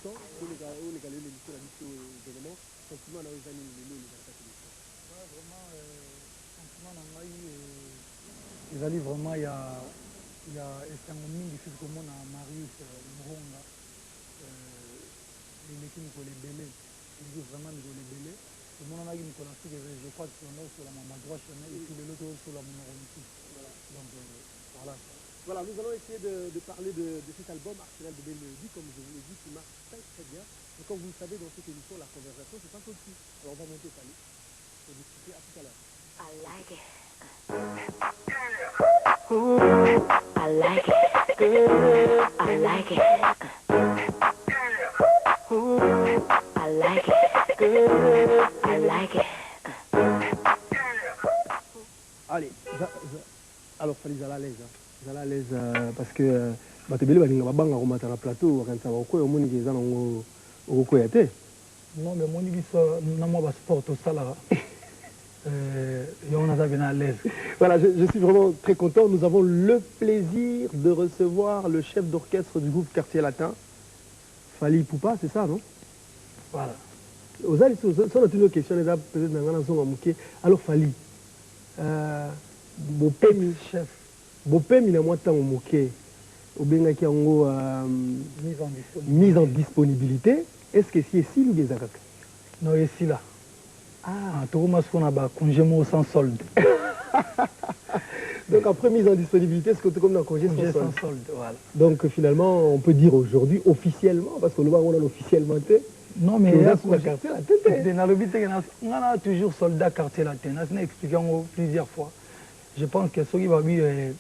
temps on est allé l'émission la mission événement sentiment na ozani lelo les attaques l'émission vraiment sentiment na ngai ezali vraiment ya esango mingi soki komona Marius Mronga eleki mikolo ebele eleki vraiment mikolo ebele tomonanaki mikolo asuki je crois que tondo osola ma droit chemin et puis lelo tozosola monoko mosusu donc voilà. Voilà, nous allons essayer de parler de cet album Arsenal de belle mélodie, comme je vous l'ai dit, qui marche très très bien. Et comme vous le savez, dans cette émission, la conversation, c'est pas possible. Alors on va monter ça pour discuter à tout à l'heure. I like it. Ooh, I like it. I like it. Ooh, I like it. I like it. Allez, alors Fally, à l'aise. À l'aise parce que batebele balinga babanga komata na plateau wakanisa bakoya omoni ke eza nango okokoya te. Non mais moni biso na moi ba sport tosalaka on a bien à l'aise. Voilà, je suis vraiment très content. Nous avons le plaisir de recevoir le chef d'orchestre du groupe Quartier Latin, Fally Ipupa, c'est ça, non? Voilà. Aux alliés, ça on a une question peut-être dans la zone. Alors Fally, mon père chef. Bopem il a moins de temps au moquet. Au Bengaki en mise en disponibilité. Est-ce que c'est ici ou des arcs? Non, ici là. Ah, tout le monde a congé sans solde. Donc après mise en disponibilité, est-ce que tu es comme dans congé sans solde? Voilà. Donc finalement, on peut dire aujourd'hui officiellement, parce que le on a officiellement été. Non, mais là, sur la quartier on a toujours soldat quartier latin. On a expliqué plusieurs fois. Je pense que ce qui va bien.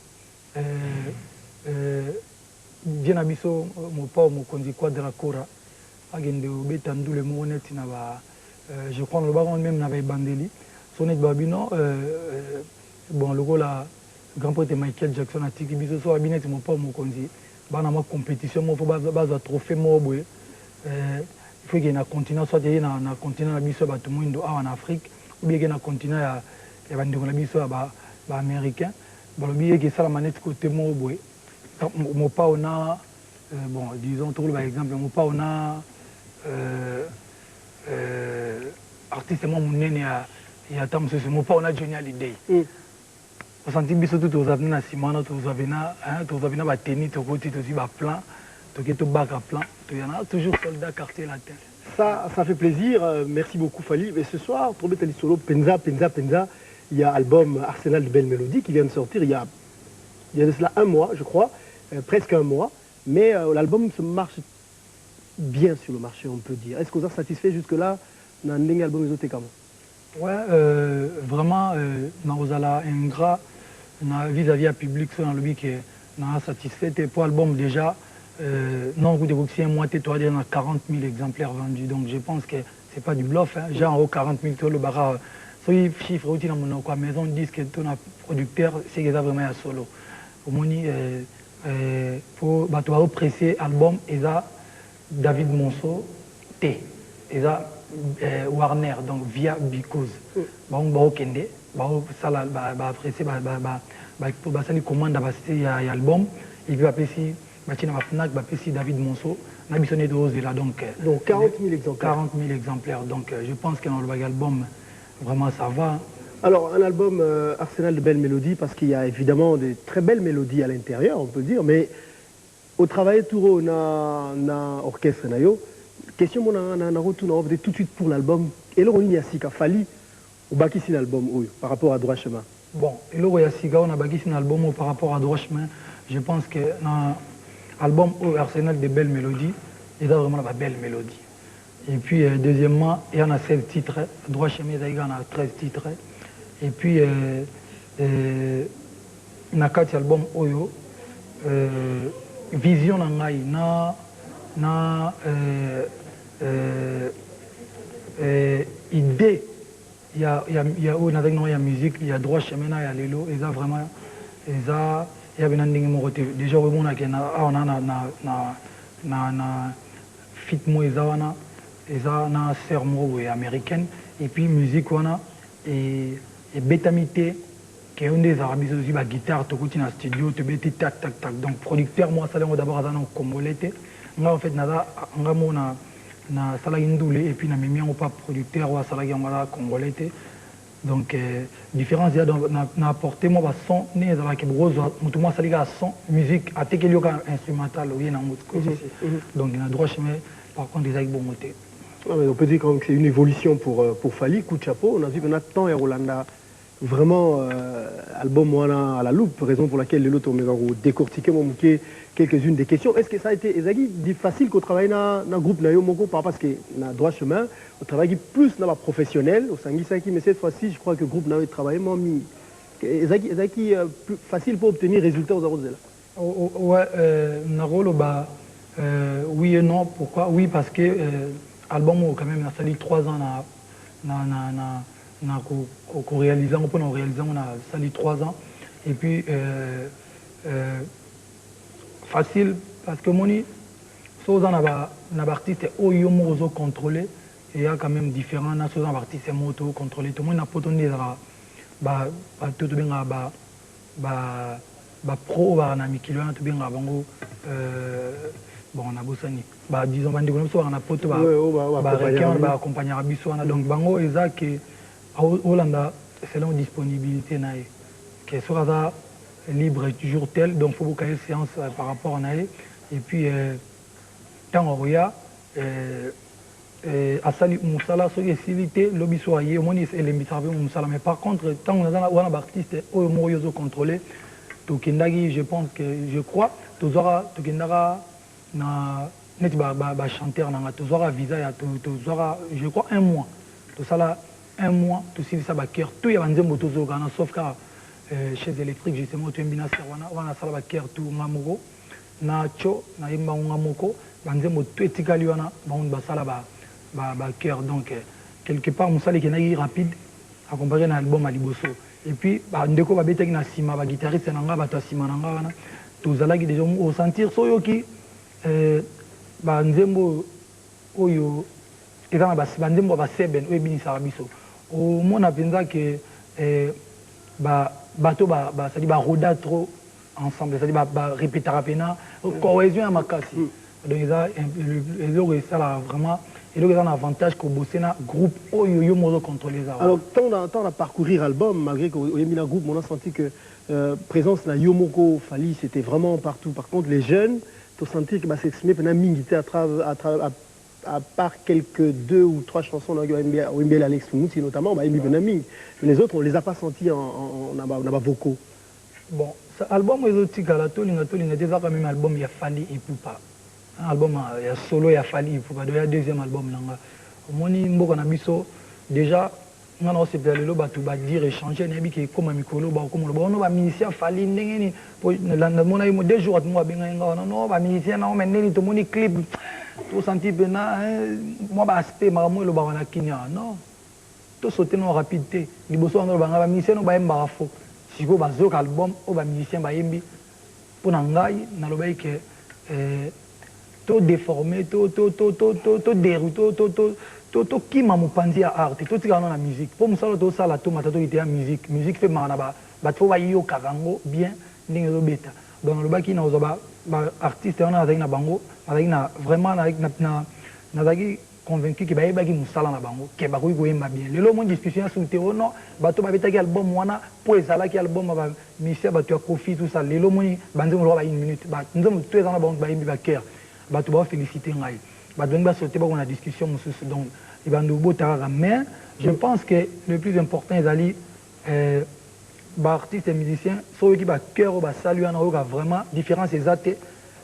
Bien abiso mon père mon conduit quadra cora agende obetandu le monete na ba je crois le baron même n'avait bandeli sonnet babino bon le gars la grand poète Michael Jackson a tiki biso so abinete mon père mon conduit bana ma compétition mo faut baza trophée mo boye il faut qu'il y ait un continent soit il y a un continent biso ba tout monde en Afrique ou bien qu'il y ait un continent ya bandeko na biso ba américain. Bon, le que ça la manette côté mon boy. Mon pas on a bon disons tout par exemple mon pas on a artiste mon nene il y a tant ce mon pas on a Johnny Hallyday. On sentit bien tout aux avenir na Simona aux avenir ba tennis to côté to ba plan to que to bac à plan to y en a toujours soldat quartier latin. Ça fait plaisir, merci beaucoup Fally. Mais ce soir pour mettre solo Penza il y a l'album Arsenal de belle mélodie qui vient de sortir il y a de cela un mois, je crois, presque un mois. Mais l'album se marche bien sur le marché, on peut dire. Est-ce que vous êtes satisfait jusque-là dans l'album des autres comment? Ouais, vraiment, nous avons un gras vis-à-vis du public, dans le but que nous sommes satisfaits. Pour l'album déjà, non, vous devez un mois, tu as 40 000 exemplaires vendus. Donc je pense que ce n'est pas du bluff. Hein. Genre, en haut, 40 000, le barra. So il chiffre aussi dans mon maison disent que ton producteur c'est que ça vraiment un solo. Au moni pour battre presser album et ça David Monceau T et ça Warner donc via Because. Bon bon kende bon ça là presser pour ça les commandes il y a album et puis après si Matina Fnac si David Monceau n'a bisonné de rose là donc 40 000 exemplaires. 40 000 exemplaires donc je pense que dans le album vraiment ça va. Alors un album Arsenal de belles mélodies parce qu'il y a évidemment des très belles mélodies à l'intérieur on peut dire mais au travail tout na orchestre nayo question mon retour on va tout de suite pour l'album et là on y a sika Fally au bakisi l'album par rapport à Droit Chemin. Bon et là il y a sika on a bakisi l'album par rapport à Droit Chemin je pense que dans l'album Arsenal de belles mélodies il y a vraiment la belle mélodie. Et puis, deuxièmement, il y en a 16 titres. Droit chemin, il y en a 13 titres. Et puis, il y a 4 albums Oyo. Vision Nangai, idée. Il y a musique, il y a droit chemin, il y a l'élo. Et ça, vraiment, il y a déjà, on a fit moïsawana. Et ça, on a un sermon américaine, et puis musique, on a et bétamité, qui est une des arabes, aussi, la guitare, tu écoutes dans le studio, tu mets tac, tac, tac. Donc, producteur, moi, ça, d'abord, on a un congolais, Moi, en fait, nada, ngamo na salagi ndoule et puis na mimi on pas producteur ou salagi ngala congolais. Donc, différence, il y a na apporté moi son né dans la kebrozo, moi salagi à son musique, à te qu'il y a instrumental ou bien en musique. Donc, il y a droit chemin, par contre, des aïe bon côté. On peut dire que c'est une évolution pour Fali, coup de chapeau. On a vu qu'on a tant et Rolanda vraiment album à la loupe, raison pour laquelle l'autre a décortiqué quelques-unes des questions. Est-ce que ça a été facile qu'on travaille dans un groupe Moko parce que dans droit chemin, on travaille plus dans la professionnelle, au Sangisaki, mais cette fois-ci, je crois que le groupe n'a travaillé moins mis. Est-ce plus facile pour obtenir résultats aux Arrozela? Ouais, Narolo, bah, oui et non. Pourquoi? Oui, parce que l'album, quand même, il a fallu 3 ans qu'on réalise, on a sali 3 ans. Et puis, facile, parce que mon artiste est contrôlé, et il y a quand même différents artistes moto contrôlé. Tout le monde a pas pro, na mikilo, tout bien bango. Bon, on a bossé. Disons, on a poto, accompagner à Bissouana. Donc, bango, et ça, que Hollanda, selon disponibilité, que soit libre toujours tel, donc il faut qu'il y ait séance par rapport à Naé. Et puis, tant on regarde, à Sali Moussala, ce qui est civilité, l'objet soit au moins il est Moussala. Mais par contre, tant on a un artiste au Moyozo contrôlé, Tokindagi, je pense que, je crois, Tokindara, chanteur, Tozora visa, Tozora, je crois, 1 mois. Tout ça là, 1 mois, tout ça, cœur, tout y a un moto, sauf qu'à chez électrique, justement, tu es bien sûr, on a ça, cœur, tout, Mamoko, na Cho, na Imba, Ngamoko, banzemo, tout est égal, on a ça là, cœur. Donc, quelque part, on sait qu'il y a rapide, accompagné d'un album à Liboso. Et puis, ndeko ba beta na sima ba guitariste nanga ba sima nanga wana tozalaki déjà au sentir soyoki ba nzembo oyo ezana ba nzembo ba seben oyo binisa biso o mona penza que bato ba ça dit ba roda trop ensemble ça dit ba répéter rapena cohésion à makasi donc ça là vraiment. Et là, il y a un avantage que bosser dans groupe Oyo Mozo contrôler ça. Alors, tant à parcourir l'album, malgré qu'il y a mis un groupe, on a senti que présence de Yomoko Fali, c'était vraiment partout. Par contre, les jeunes, tu as senti que c'est pendant mingité à part quelques 2 ou 3 chansons de Alex Mouti notamment, les autres, on ne les a pas sentis en vocaux. Bon, l'album c'est quand même un album, il a Fali et Poupa. Un album, il y a solo, il y a Fali, il faut pas donner un deuxième album. Moni Mboko Nabiso, déjà, on a aussi dire échanger, comme un micro, comme on a musicien Fali, on a 2 jours, on a musicien, on a clip, tout senti, moi, aspect, le baron à Kenya, non, tout sauter en rapidité. Les bossons, on a musicien, on a un faux. Si vous avez un album, on a musicien, pour n'engager, on a que tout déformé, tout dérouté, tout qui m'a moupandi à art, tout ce qui est dans la musique. Pour moi, tout ça, la tomate, tout était en musique. Musique fait maraba, faut va y karango bien, n'engo bêta. Donc le baki na ozoba, artiste on a na bango, na vraiment na convaincu que baki musala na bango, que bakoui goyemba bien. Le monde discussion sur théo non, bato ba beta ki album wana, pour ezala ki album ba misia bato ya Kofi tout ça. Le monde banze mo ba 1 minute, ba nzomo tout ezana bango ba yimbi ba cœur. Bah, tu vas féliciter Ngaï. Bah, donc, sauter dans la discussion, donc, il va nous mais je pense que le plus important, c'est artistes et musiciens, ceux qui ont cœur, saluer, vraiment, différence exacte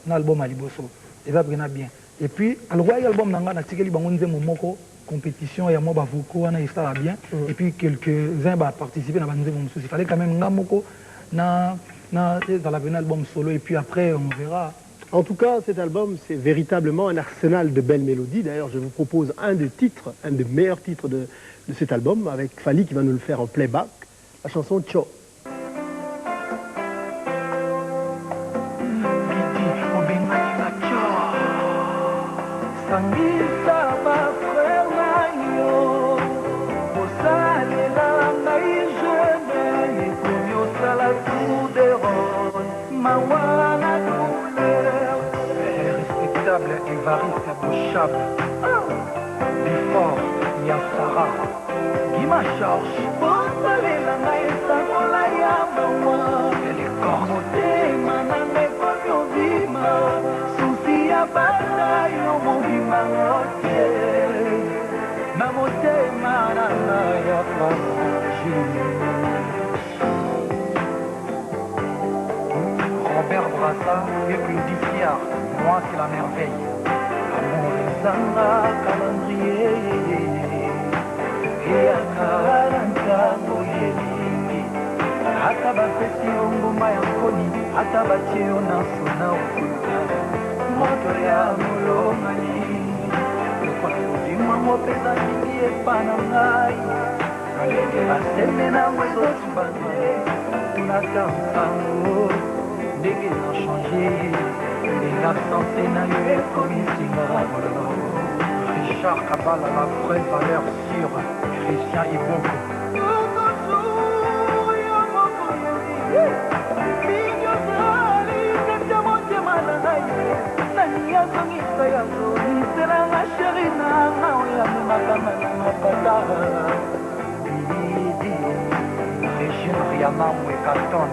dans l'album Aliboso. Et ça, bien. Et puis, l'album, il y a compétition, il y a moi, ça va bien. Et puis, quelques-uns participé dans l'album. Il fallait quand même dans l'album solo. Et puis après, on verra. En tout cas, cet album, c'est véritablement un arsenal de belles mélodies. D'ailleurs, je vous propose un des meilleurs titres de cet album, avec Fali qui va nous le faire en playback, la chanson Cho. Évariste Bouchab, Bifort, Yassara, Guima Georges, les cornes. Robert Brassard et Claudie Fiard, moi c'est la merveille. Amour et Zanga, calendrier, et Akaranta, Moyeli, Atabapeti, Ongoma, Yankoni, Atabachi, Onasuna, Okuta, Motoya, Molomani, le Kwakodi, Mamo, Pesa, Kiki, et Panangai, Asemena, Wezo, Tubane, Tunaka, Sango. Dès qu'ils ont changé, les accents scénarios comme ici. Richard Cabal à la vraie valeur sûre, Christian Iboko. Régine Riama Mouekaton.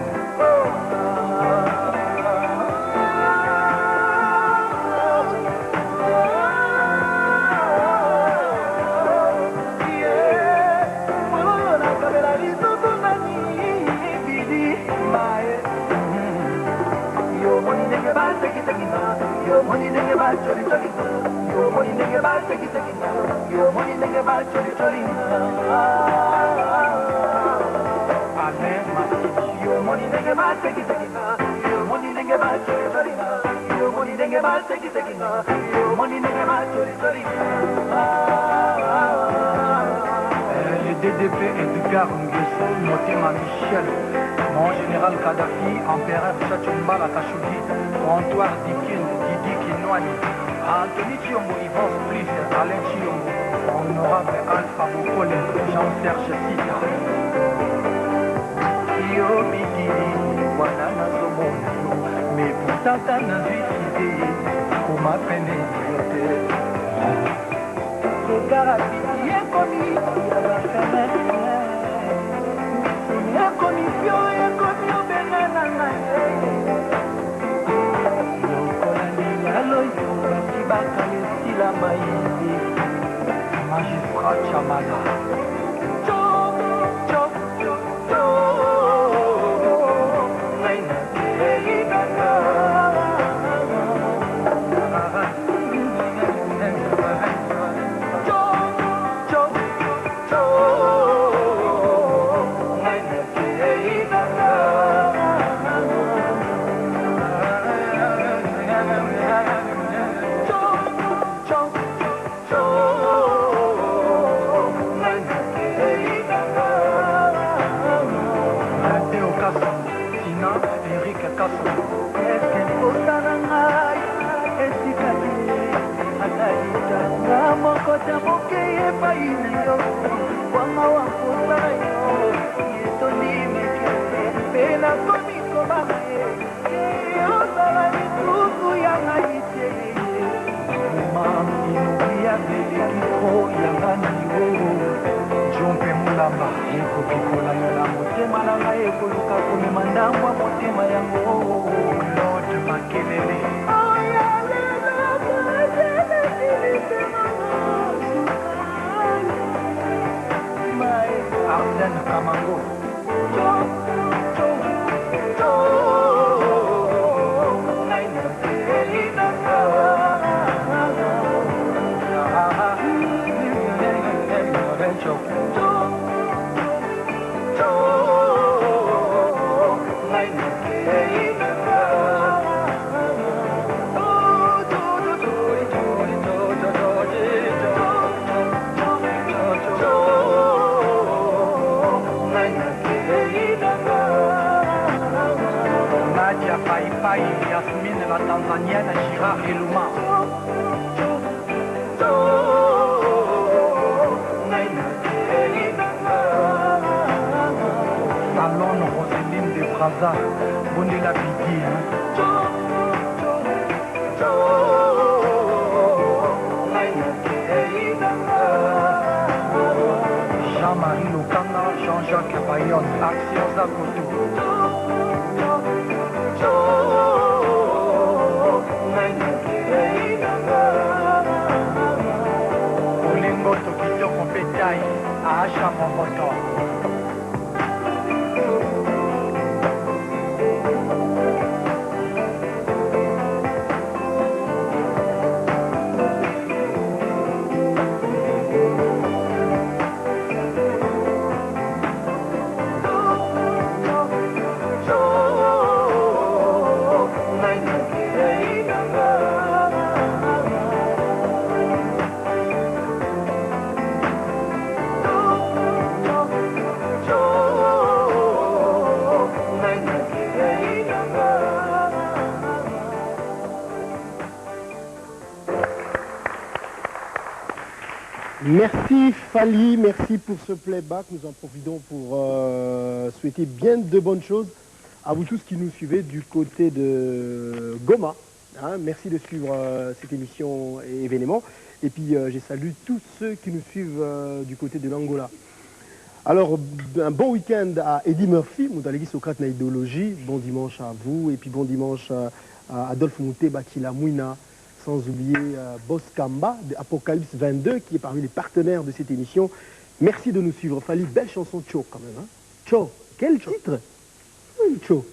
Le DDP Edgar Nguesso, Motema Michel, mon général Kadhafi, empereur Tchatchombala Kashogi, Antoine Dikin, Didi Kinwani, Anthony Chiombo, Yvan Spliff, Alain Chiombo, honorable Alpha Bokole, Jean-Serge Sita. Yo Bikini, Wanana Zomona, mais pourtant t'as n'invité, comme à peine idiote. Le caractère est commis, Magistrat Chamala. Arsène Kamango. Yasmine la Tanzanienne, Girard et Louma. Salon Roseline de Braza, Bondela Bigui. Jackson, Action Zakoto. Olingo Tokitoko Petai, Asha Momoto. Merci Fali, merci pour ce playback. Nous en profitons pour souhaiter bien de bonnes choses à vous tous qui nous suivez du côté de Goma. Hein, merci de suivre cette émission et événement. Et puis je salue tous ceux qui nous suivent du côté de l'Angola. Alors, un bon week-end à Eddie Murphy, Moudalegi Socrate na idéologie. Bon dimanche à vous et puis bon dimanche à Adolphe Mouté Bakila Mouina. Sans oublier Boss Kamba de Apocalypse 22 qui est parmi les partenaires de cette émission. Merci de nous suivre. Fali, belle chanson Cho quand même. Hein? Cho, quel titre? Oui, Cho.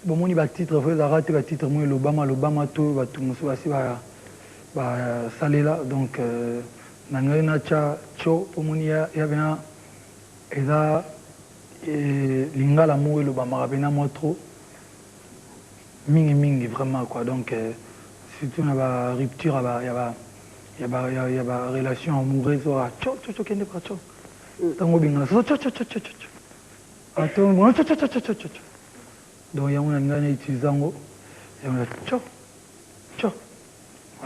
Bon, mon titre, il faut arrêter le titre, moi, l'Obama, tout, tout, salé là. Donc, Nangana Cho, pour moi, il y avait un. Et là, Lingala, moi, l'Obama, il y a un trop. Mingi, vraiment, quoi. Donc, surtout dans la rupture, il y a une relation amoureuse. Tcho, qu'est-ce que tcho? Tango binga, tcho. Attends, tcho. Donc, il y a un utilisant, il y a un tcho.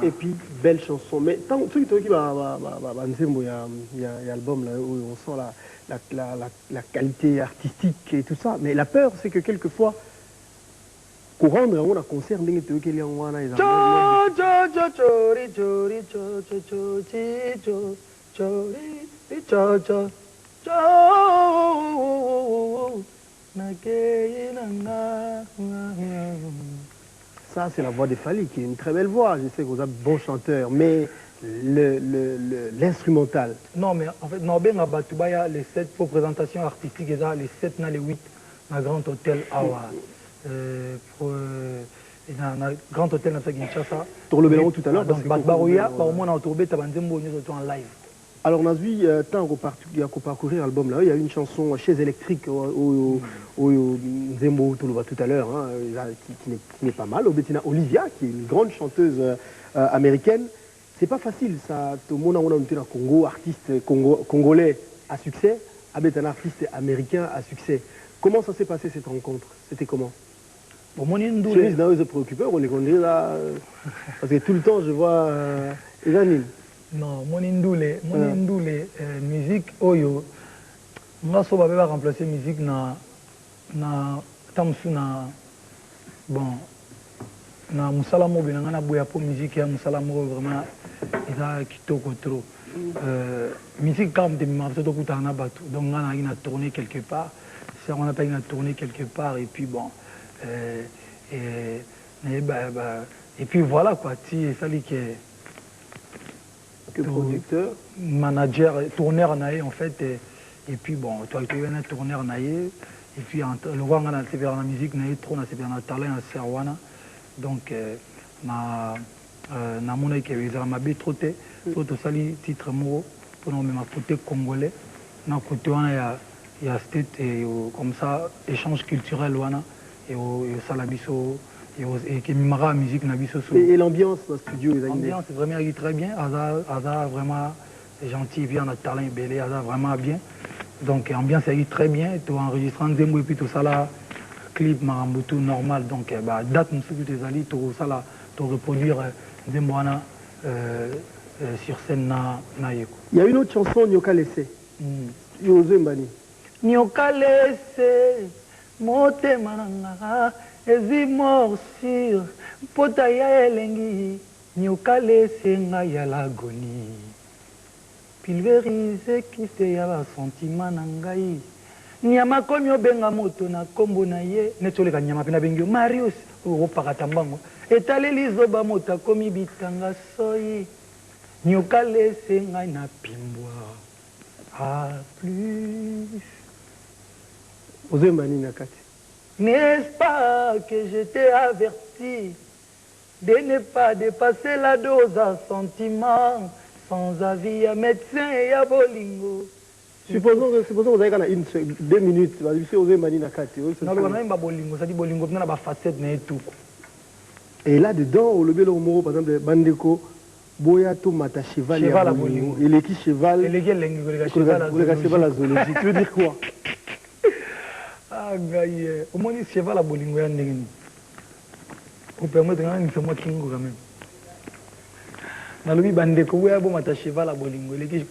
Et puis, belle chanson. Mais tant que tu vas il y a l'album là où on sent la qualité artistique et tout ça. Mais la peur, c'est que quelquefois, pour rendre un concert, il y a ça, c'est la voix de Fali, qui est une très belle voix. Je sais que vous êtes bon chanteur, mais l'instrumental. Non, mais en fait, Norbert Nabatubaya, les 7 pour présentation artistique, les 7, les 8, dans le Grand Hôtel Awa. Pour un Grand Hôtel dans Kinshasa. Pour le Bélan tout à l'heure. Donc, Barouya, au moins, on a trouvé Tabandembo, nous en live. Alors, on a vu, tant qu'on parcourir l'album là, il y a une chanson Chaise électrique au Zembo tout à l'heure, hein, qui n'est pas mal. Au Bettina Olivia, qui est une grande chanteuse américaine. C'est pas facile, ça. Tout le monde a un Congo, artiste congolais à succès, avec un artiste américain à succès. Comment ça s'est passé cette rencontre? C'était comment? Bon, mon hindou. Je suis préoccupé, on les connaît là. Parce que tout le temps, je vois Evanine. Non, mon hindou, musique, oyo. Moi, je vais remplacer musique na bon, na musalamo benanga boya pour musique ya musalamo vraiment eza kitoko trop. Musique comme des morceaux de kutana batu. Donc on a tourné quelque part. Ça on a pas tourné quelque part et puis bon et puis voilà quoi, tu ça lui qui est que producteur, manager, tourneur naïe en fait et puis bon, toi tu es un tourneur naïe et puis le roi on a c'est vers la musique naïe trop na c'est vers na talent à Serwana donc na mon qui est ma bé troté tout ça li titre mot pour nous même côté congolais na côté il y a state et comme ça échange culturel wana et au salabiso et qui mimara musique na biso. Et l'ambiance dans le studio, l'ambiance est vraiment très bien. Aza vraiment gentil, bien notre talent belé, Aza vraiment bien. Donc l'ambiance est très bien. Tu enregistrant Zembo et puis tout ça là, clip Marambutu normal. Donc date nous souhaite tes alliés, tout ça là, tu reproduire Zembo sur scène na yeko. Il y a une autre chanson Nyoka Lessé. Yozé Mbani. Nyoka Lessé, motema nanga. Ezi morsure, pota ya elengi, nyoka lese nga ya lagoni. Pulverize kiste ya ba sentiment na ngai, nyama komi obenga moto na kombo na ye netoleka nyama pena bengi Marius opakata mbango etaleli zoba moto akomi bitanga soyi nyoka lese ngai na pimbwa à plus. N'est-ce pas que je t'ai averti de ne pas dépasser la dose à sentiment sans avis à médecin et à bolingo. Supposons que vous avez 2 minutes, vous avez et là-dedans, au lobby par exemple, Bandeko, Boya Tomata cheval, à bolingo. Il est qui cheval? Il est cheval à zoologie. Tu veux dire quoi? Ah, gars, au moins, cheval à bolingo, pour permettre de moi kingo quand même. Dans le Bandeko, Boya Tomata cheval à bolingo, il est qui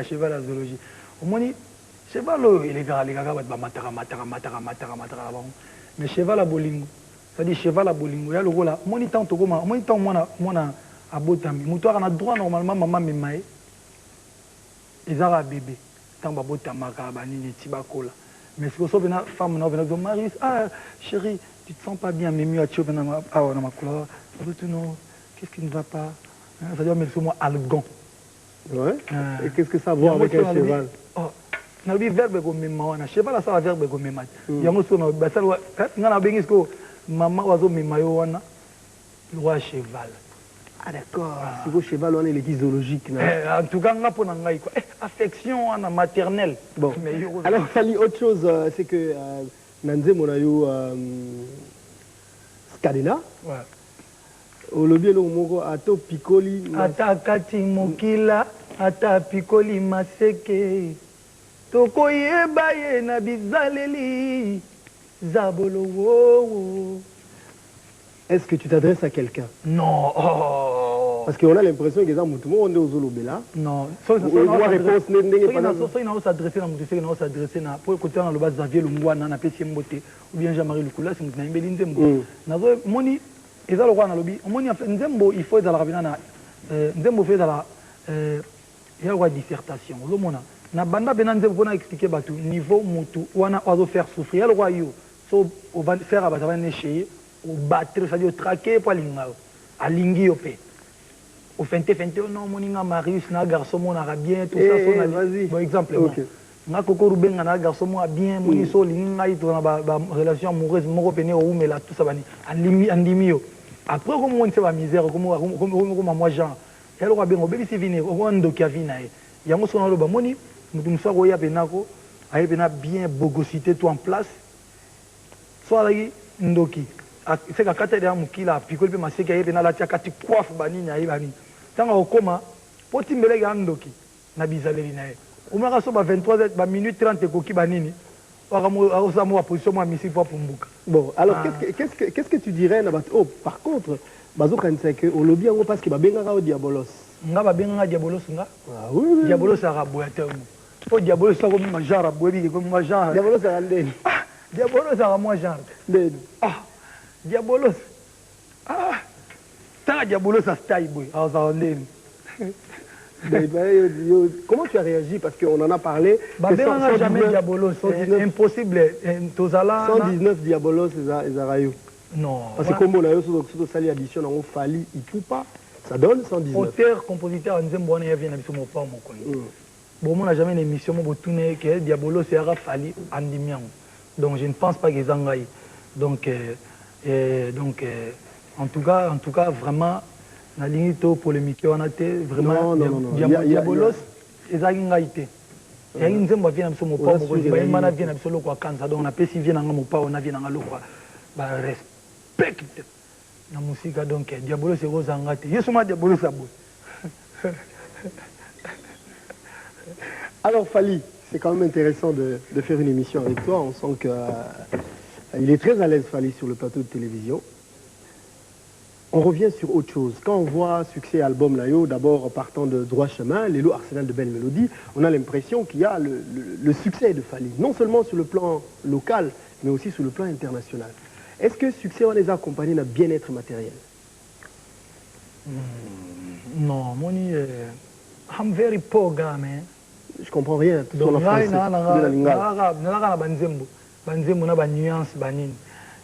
cheval à zoologie. Au moins, cheval, il est gars, mais cheval à bolingo. C'est-à-dire cheval à bolingo, il y a le rôle là. Moi, à Botami. Moutoir a droit normalement, maman me ils ont un bébé. Tant que Botama, Kabani, Tibakola. Mais si vous avez une femme, vous avez Marius, ah chérie, tu te sens pas bien, mais mieux à Tchou, ah, on a ma couleur. Qu'est-ce qui ne va pas? Ça doit mettre sur moi Algon. Ouais. Et qu'est-ce que ça vaut avec un cheval? Oh, na bi verbe go mema na cheval ça va verbe go mema. Yango so na basal wa ngana bengisko maman wazo mema yo wana loi cheval. Ah d'accord, c'est vos cheval on est les zoologiques. En tout cas, on a une affection maternelle. Bon. Alors, Fali, autre chose, c'est que Nanze Monayo Skadena. Ouais. Au lobby, le mot Ato Piccoli. Ata Kati Mokila, Ata Piccoli Maseke. Toko Yebaye Nabizaleli. Zabolo wo. Est-ce que tu t'adresses à quelqu'un? Non. Oh. Parce qu'on a l'impression que les gens on est aux Zolobela. Non. Il s'adresser à mon s'adresser à pour écouter dans le bas Xavier Lungwana na PC Mbote ou bien Jean-Marie Lukula si vous n'avez Nzembo. Nazo moni eza le roi na lobby. Moni Nzembo il faut dans la rabina na Nzembo fait dans la il y a une dissertation. Lo mona na banda benanze pour expliquer batu niveau mutu wana ozo faire souffrir le roi yo. So on va faire abatava néché au battre, c'est-à-dire au traquer pour à lingi au fait. Au fente, non, mon inga Marius, na garçon, mon arabien, tout ça, vas-y. Bon exemple, na koko ruben, na garçon, mon bien, mon iso, linga, il tourne relation amoureuse, mon repéné au mais là, tout ça, andimio. Après, comment on sait la misère, comment moi, Jean, elle aura bien, au bébé, c'est venu, au ando qui a vinu, il y a mon son, le bamoni, nous nous sommes à Benako, à bien bogosité tout en place, soit là, ndoki. C'est que quand tu es mukila pikoli pe maseke yebe na latia kati coiffe banini ayi bani tanga okoma poti mbele ga ndoki na bizaleli na ye omaka so ba 23h ba minute 30 koki banini waka mo position mo misi pour mbuka. Bon alors qu'est-ce que tu dirais na bato par contre bazo kanisa que au lobby ngo parce que ba benga ka diabolos nga ba benga diabolos nga ah oui diabolos a raboya te po diabolos sa ko ma genre boyebi ko ma genre diabolos a ndeni diabolos a moi genre ndeni ah Diabolos. Ah, t'as Diabolos à style, boy. Comment tu as réagi? Parce qu'on en a parlé. Bah, on n'a jamais Diabolos. C'est impossible. 119 Diabolos, ils ont. Non. Parce que comme on a eu sur sali addition, on fali, il ne pas. Ça donne 119. Auteur, compositeur, on aime bien vient à mon pas, mon collègue. Bon, on n'a jamais une émission, mon tourné, que Diabolos et Rafali en diminuant. Donc, je ne pense pas qu'ils en aillent. Donc, en tout cas, vraiment, la ligne polémique, on a été vraiment Diabolos, ils ont été. Il y a une zone qui vient sur mon pas, il y a une mana vient sur le quoi, donc on a pas si vient dans mon pas, on a vient dans le quoi. Respecte la musique, donc Diabolos c'est rose en gâté. Je suis mal Diabolos à bout. Alors, Fali, c'est quand même intéressant de faire une émission avec toi. On sent que. Il est très à l'aise, Fali, sur le plateau de télévision. On revient sur autre chose. Quand on voit succès album Layo, d'abord partant de Droit Chemin, les lots Arsenal de Belle Mélodie, on a l'impression qu'il y a le succès de Fali, non seulement sur le plan local, mais aussi sur le plan international. Est-ce que succès on les a accompagnés d'un bien-être matériel? Non, Moni, I'm very poor guy, man. Je comprends rien. Tout donc en français. De la lingala. na banzembo na banuance banini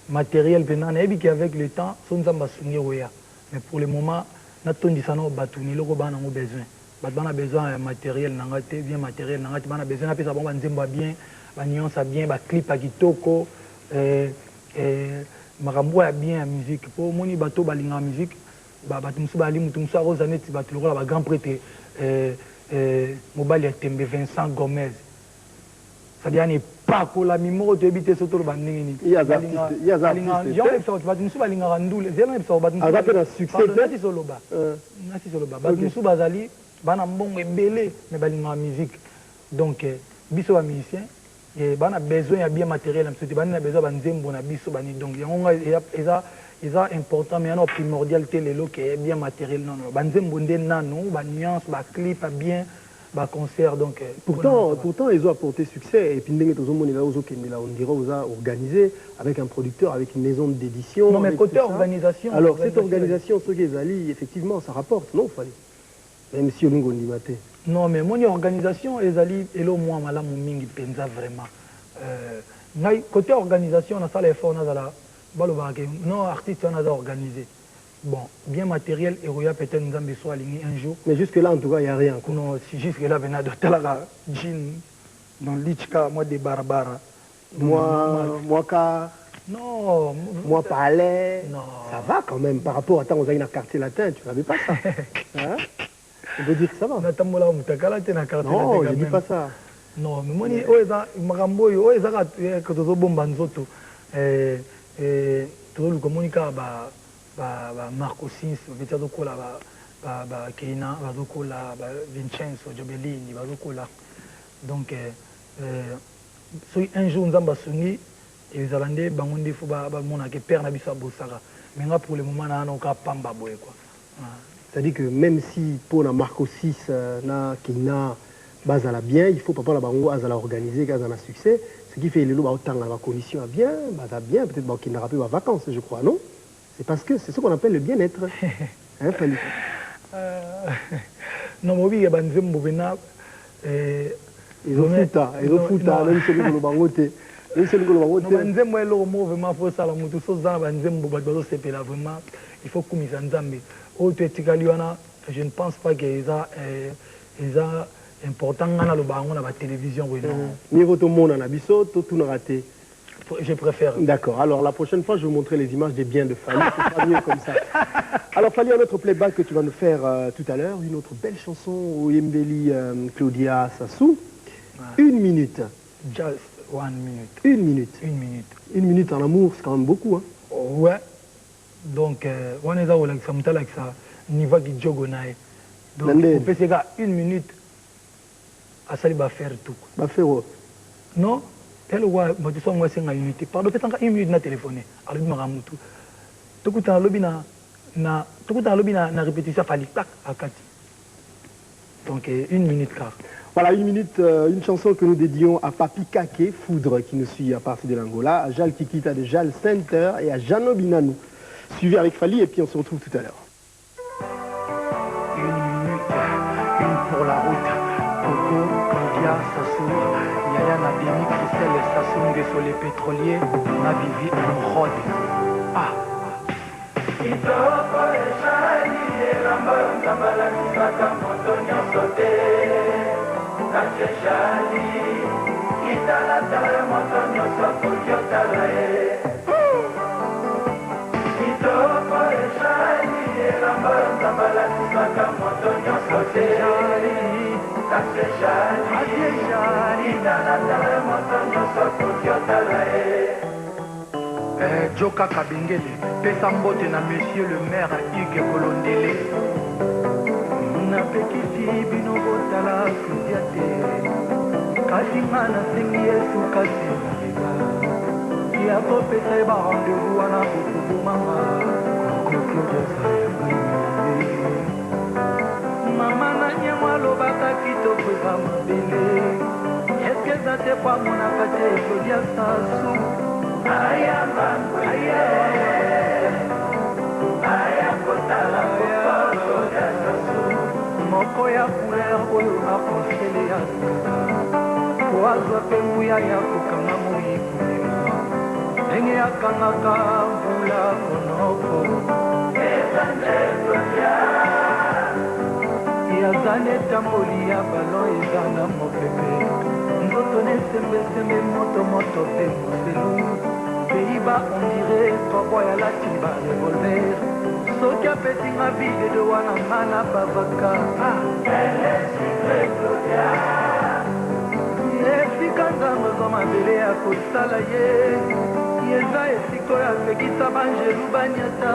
matériel mpenza nayebi ke avec le temps so nzambe asungi oya mais pour le moment natondisa na batuni eloko bana nango besoin bato bana besoin ya matériel nanga te bien matériel nanga te bana besoin napesa bango banzembo ya bien banuance ya bien baclip ya kitoko makambo ya bien ya musique mpo omoni bato balingaka musique bato mosusu bali motu mosusu akoza neti bato lokola bagrand prêtre mobali ya tembe Vincent Gomez c'est-à-dire ani epakola mimoko toyebi te so toloba ndenge nini bato mosusu balingaka ndule zela ebisaka bato nasoloba bato mosusu bazali bana mbongo ebele me balingaka musique donc biso bamusicien bana besoin ya bien matériel na biso te bani na besoin banzembo na biso bani donc yango eza important mais yana primordial te lelo ke bien matériel nono banzembo nde nano banuance baclip bien concert donc pourtant ils ont apporté succès et puis ndenge tozomonela ozokendela on dirait aux a organisé avec un producteur avec une maison d'édition non mais côté organisation alors cette organisation ce qui ezali effectivement ça rapporte non fallait même si olingo ndima te non mais moni organisation ezali elo mwa malamu mingi penza vraiment ngai côté organisation na sala effort nazala balobaka non artiste on a organisé bon, bien matériel, et peut-être nous avons besoin un jour. Mais jusque-là, en tout cas, il n'y a rien. Non, si jusque-là, il y a de Talaga, Jean, dans l'Ichka, moi des Barbara. Moi, car. Non. Moi, palais. Non. Ça va quand même, par rapport à tant qu'on a une quartier latin, tu n'avais pas ça. Hein? On peut dire que ça va. Non, je ne dis pas ça. Non, mais moi, Marco Sins, Vitadokola, Keina, Vadokola, Vincenzo, Jobelini, Vadokola. Donc, un jour, nous avons sonné, et les Hollandais, Bangonde, Fouba, Mona, qui perd Nabissa Boussara. Mais là, pour le moment, on n'a pas Pamba Boy. C'est-à-dire que même si pour la Marco 6, Keina, Bazala bien, il faut pas la Bango, Azala organiser, Azala succès. Ce qui fait les lots, autant la condition à bien, bien, peut-être qu'il n'aura pas de vacances, je crois, non? C'est parce que c'est ce qu'on appelle le bien-être. Hein, Fali? Non, mais oui, il y a des gens ils ont fouta, même si nous avons voté. Même si nous avons voté. Il faut que je ne pense pas qu'ils ont important dans la télévision. Niveau tout le monde en a biso, tout n'a raté. Je préfère. D'accord. Alors la prochaine fois, je vais vous montrer les images des biens de Fali. C'est pas mieux comme ça. Alors Fali, un autre playback que tu vas nous faire tout à l'heure, une autre belle chanson au Yembeli Claudia Sassou. Ouais. 1 minute. Just 1 minute. 1 minute. 1 minute. 1 minute en amour, c'est quand même beaucoup. Hein? Ouais. Donc, on est là où ça niveau qui jogo nae. Donc, on peut se faire 1 minute. À ça, il va faire tout. Va faire quoi? Non. Elle voit, moi, tu sais, moi, c'est une unité. Pardon, peut-être 1 minute, na téléphoné. Alors, il m'a ramené tout. Tout le temps, na répétition, fallait tac, à Kati. Donc, 1 minute car. Voilà, 1 minute, une chanson que nous dédions à Papi Kake, Foudre, qui nous suit à partir de l'Angola, à Jal Kikita de Jal Center et à Jano Binanou. Suivez avec Fali et puis on se retrouve tout à l'heure. 1 minute, une pour la route. Coco, Claudia, Sassou, Yaya Nademi, Christelle, Sassou, Nguesso, les pétroliers, Navivi, Mrod. Ah. Joka Kabengele, pesa mbote na monsieur le maire Hugues Kolondele. Napekisi bino botala Claudia te. Kasinga na sengi Yesu kasi naleba. Ya kopesa eba rendez-vous wana kokubumanga. Koko Claudia sayangani. Mama na nyemo alobaka kitoko eza mabele. Eske eza te po amonaka te Claudia Sassou. moko ya couleur oyo akonsele ya sika po azwa mpe nguya ya kokanga moi kolema ndenge akangaka mbula konoko yaza netamboli ya balon eza na mopepe nzoto nesembesembe motomoto mpe moselu peyiba ondire tobo ya latimba revolver soki apetinga bide wana nga na bavaka esika nzambe ozwa mabele ya kosala ye eza esika oyo apekisa banjelu banyata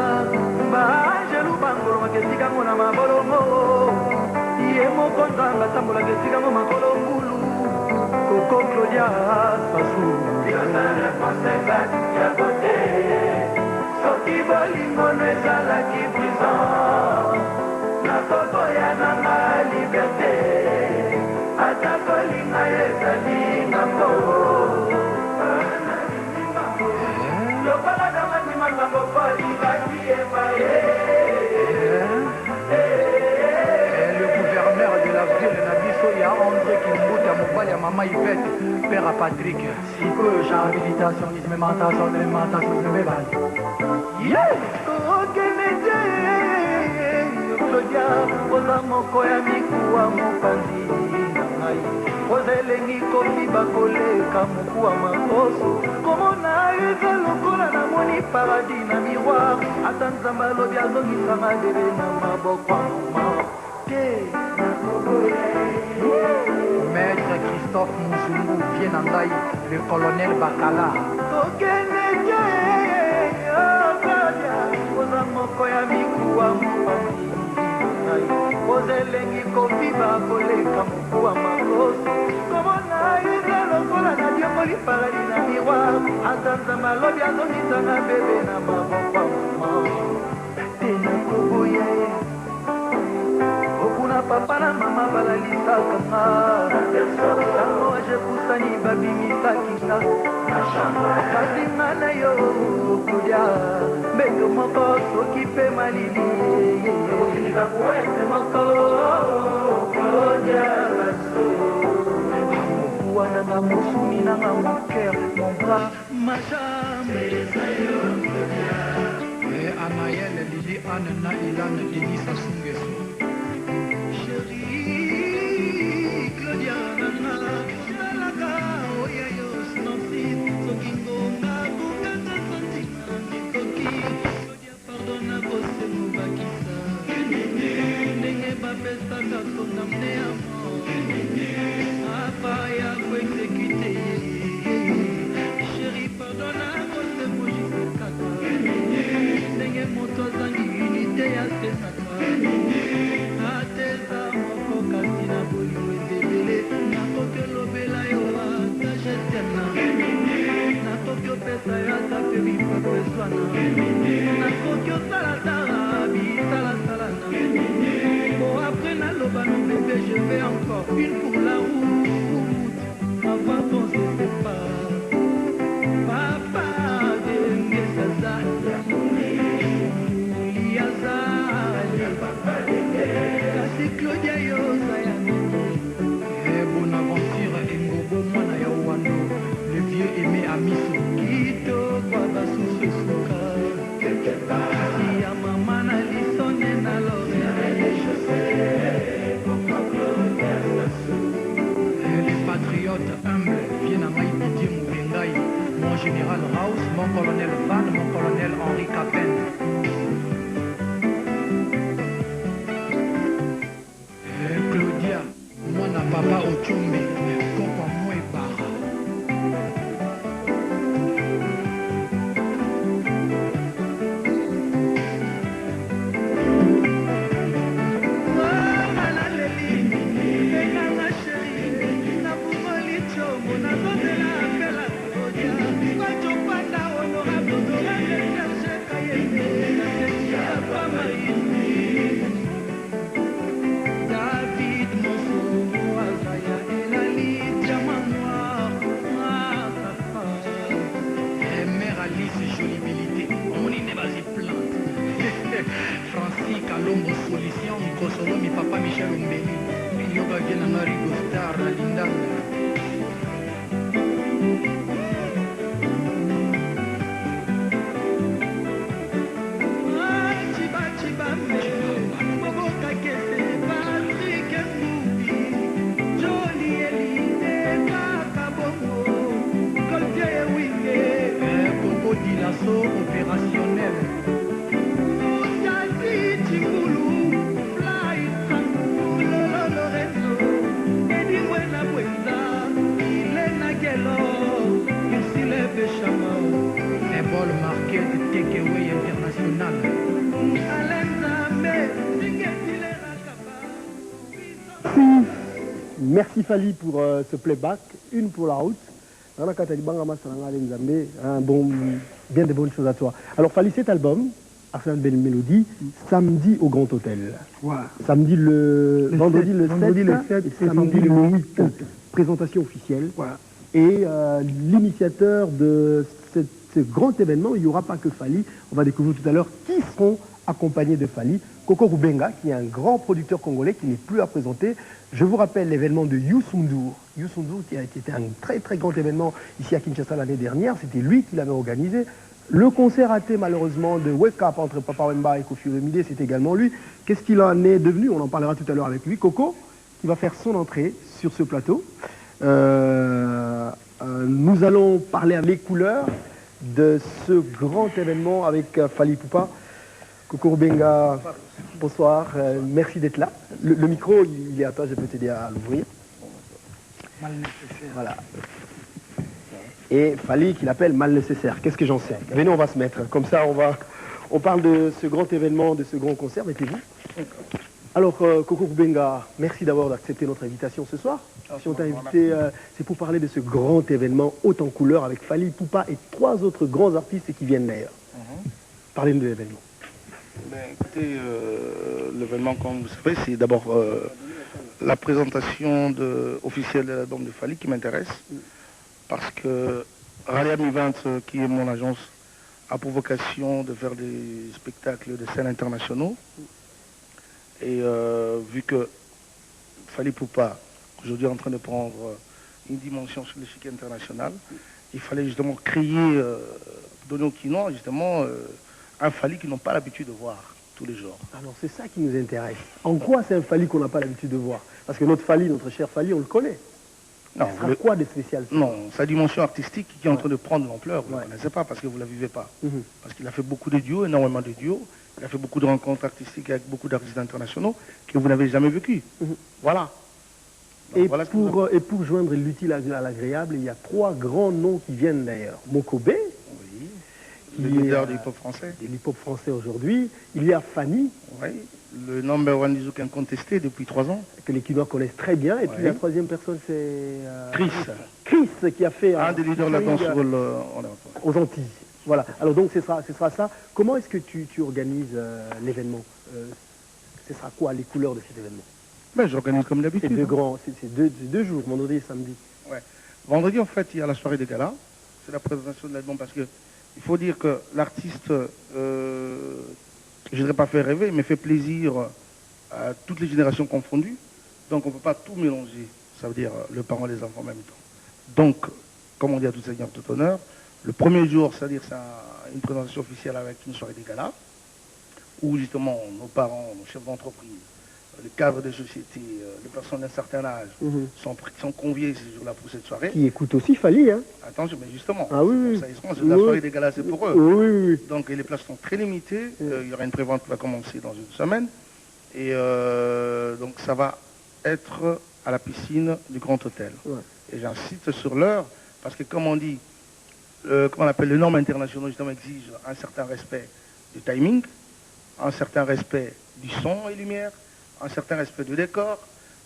banjelu bangolomaka esikango na mabolongo ye moko nzambe atambolaka esikango makolo ngulu koko Claudia Sasu soki bolingono ezalaki prison nakoboya nanga liberté ata kolinga ezali ngambo lokola nangaki makambo polibaki ebaye. Le gouverneur de la ville Nabiso, il y a André Kimbuta, mobile à maman Yvette, père à Patrick. Psycho, j'ai habilitation, alimentation, yes! Claudia, oza moko ya mikuwa mopanzi na ngai oza elengi kofiba koleka mokuwa makoso komona eza lokola namoni paradis na miroir ata nzambe alobi azongisanga debe na maboko ya mama te maître Christophe Muzungu vie na ngai le colonel Bakala tokende te oza moko ya mikuwa mopanzi ozelengi kofiba koleka mokuwa makoso komona eza lokola na diokoli paradi na miroir ata nzambe alobi azongisanga bebe na maboko mama te nakoboya ye okuna papa na mama balalisaka nga tango ajepusani babimisaki nga kasi nga na yo Claudia mbeto moko soki mpe malili moko Claudia mokuwa nanga mosuni nanga mon cœur mon bras ma jambe Anaël Lili Anne na Ilane Denis Sasungeso chérie Claudia nanga shalaka oya yo snopsis sokingonga kukanga santima nikoki Claudia pardona kosemo bakisa ndenge bapesaka kondamne ya mort apa ya koexekute chérie pardona kosemo jisekaka ndenge moto azangi unité ya senaka ateza moko kasi na bolingo ezebele nakoki olobela yo ata jetena nakoki opesa yo ata pe bipapeswana nakoki osalatara bisalasalana po apres naloba no bébé je vais encore une pour la route avant qu'on se sépare papa denge saza kasi Claudia yoza ya Bonaventure Engobo mwana ya wano le vieux aimé Amiso kitoko basusu suka kasi ya mama na lisone na lore les patriotes humbles viennent à Maï Didier Moubengaï mon général Raus mon colonel Van mon colonel Henri Capen Claudia mwana papa Ochombe pokwa mwe bara Francis Kalombo Solution, Mikosolo, mi papa Michel Ombe. vient à Rigo Star, à Lindanga. Opérationnel. Un bol marqué de takeaway international. Merci Fali pour ce playback, une pour la route. Un bon, bien de bonnes choses à toi. Alors Fali, cet album, Arsenal Belle Mélodie, samedi au Grand Hôtel. Ouais. Samedi vendredi le 7 et samedi le 8. Présentation officielle. Ouais. Et l'initiateur de ce grand événement, il n'y aura pas que Fali. On va découvrir tout à l'heure qui seront accompagnés de Fali. Coco Rubenga, qui est un grand producteur congolais qui n'est plus à présenter. Je vous rappelle l'événement de Youssou N'Dour. Youssou N'Dour qui a été un très très grand événement ici à Kinshasa l'année dernière. C'était lui qui l'avait organisé. Le concert raté malheureusement de Wake Up entre Papa Wemba et Kofi Olomide, c'est également lui. Qu'est-ce qu'il en est devenu? On en parlera tout à l'heure avec lui. Coco, qui va faire son entrée sur ce plateau. Nous allons parler avec les couleurs de ce grand événement avec Fali Poupa. Coco Rubenga, bonsoir, merci d'être là. Le micro, il est à toi, je peux t'aider à l'ouvrir. Mal nécessaire. Voilà. Et Fali qui l'appelle mal nécessaire. Qu'est-ce que j'en sais? Venez, on va se mettre. Comme ça, on parle de ce grand événement, de ce grand concert. Mettez-vous. Alors, Coco Rubenga, merci d'avoir accepté notre invitation ce soir. Si on t'a invité, c'est pour parler de ce grand événement haut en couleur avec Fali Poupa et 3 autres grands artistes qui viennent d'ailleurs. Parlez-nous de l'événement. Ben, écoutez, l'événement, comme vous savez, c'est d'abord la présentation officielle de l'album de Fali qui m'intéresse. Parce que Raleigh Event, qui est mon agence, a pour vocation de faire des spectacles de scène internationaux. Et vu que Fali Poupa, aujourd'hui, est en train de prendre une dimension sur l'échiquier international, il fallait justement créer, donner aux Quinois, justement, un Fali qu'ils n'ont pas l'habitude de voir tous les jours. Alors c'est ça qui nous intéresse. En quoi c'est un Fali qu'on n'a pas l'habitude de voir? Parce que notre Fali, notre cher Fali, on le connaît. Non, ça sera quoi de spécial? Non, sa dimension artistique qui est en train de prendre l'ampleur, vous ne la connaissez pas parce que vous ne la vivez pas. Parce qu'il a fait beaucoup de duos, énormément de duos. Il a fait beaucoup de rencontres artistiques avec beaucoup d'artistes internationaux que vous n'avez jamais vécu. Voilà. Donc, et, voilà pour joindre l'utile à l'agréable, il y a 3 grands noms qui viennent d'ailleurs. Mokobe, le leader du hip-hop français. De l'hip-hop français aujourd'hui. Il y a Fanny. Oui, le number one du zouk incontesté depuis 3 ans. Que les Quinois connaissent très bien. Et puis la troisième personne, c'est... Chris. Chris, qui a fait... Un des leaders de la danse aux Antilles. Voilà. Alors donc, ce sera ça. Comment est-ce que tu organises l'événement? Ce sera quoi les couleurs de cet événement? Ben, j'organise comme d'habitude. C'est deux jours, vendredi et samedi. Ouais. Vendredi, en fait, il y a la soirée de gala. C'est la présentation de l'album parce que il faut dire que l'artiste, je ne voudrais pas faire rêver, mais fait plaisir à toutes les générations confondues. Donc on ne peut pas tout mélanger. Ça veut dire le parent et les enfants en même temps. Donc, comme on dit à tout seigneur, tout honneur, le premier jour, c'est-à-dire c'est une présentation officielle avec une soirée de gala, où justement nos parents, nos chefs d'entreprise, les cadres de société, les personnes d'un certain âge sont conviés ce jour-là pour cette soirée. Qui écoutent aussi Fali, hein? Attention, mais justement, ah, oui. La soirée des galas, c'est pour eux. Oui. Donc les places sont très limitées. Il y aura une prévente qui va commencer dans une semaine. Et donc ça va être à la piscine du Grand Hôtel. Ouais. Et j'insiste sur l'heure, parce que comme on dit, comment on appelle, les normes internationales justement exigent un certain respect du timing, un certain respect du son et lumière, un certain respect du décor.